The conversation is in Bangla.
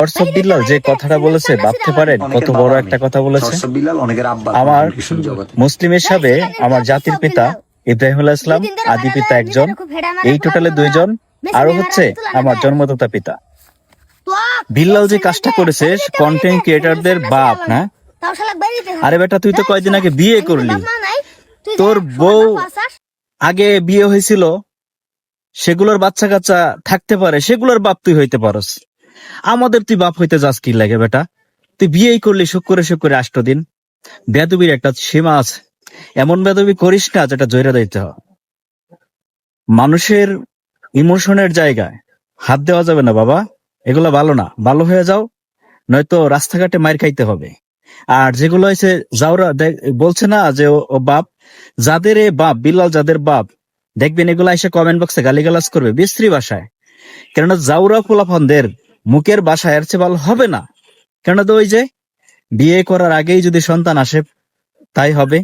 হোয়াটসঅ্যাপ বিল্লাল যে কথাটা বলেছে ভাবতে পারেন কত বড় একটা কথা বলেছে। আমার মুসলিম হিসাবে আমার জাতির পিতা ইব্রাহিম আলাইহিস সালাম, আদি পিতা একজন, এই টোটালে দুইজন, আরো হচ্ছে আমার জন্মদাতা পিতা। বিল্লাল যে কাজটা করেছে কন্টেন্ট ক্রিয়েটরদের বাপ না। আরে বেটা, তুই তো কয়দিন আগে বিয়ে করলি, তোর বউ আগে বিয়ে হয়েছিল, সেগুলোর বাচ্চা কাচ্চা থাকতে পারে, সেগুলোর বাপ তুই হইতে পারস। আমাদের তুই বাপ হইতে যাস কি লাগে বেটা? তুই বিয়েই করলি শুক্রে শুক্রে 8 দিন। বেদবির একটা সীমা আছে, এমন বেদবি করিস না যেটা জয়রা দিতে হয়। মানুষের ইমোশনের জায়গায় হাত দেওয়া যাবে না বাবা, এগুলো ভালো না। ভালো হয়ে যাও, নয়তো রাস্তাঘাটে মার খাইতে হবে। আর যেগুলো হয়েছে যাওরা বলছে না যে ও বাপ, যাদের এ বাপ বিল্লাল, যাদের বাপ দেখবেন এগুলো এসে কমেন্ট বক্সে গালিগালাজ করবে বিশ্রী ভাষায়। কেননা জাউরা পোলাপানদের মুখের ভাষা এর চেয়ে ভালো হবে না। কেন তো ওই যে বিয়ে করার আগেই যদি সন্তান আসে তাই হবে।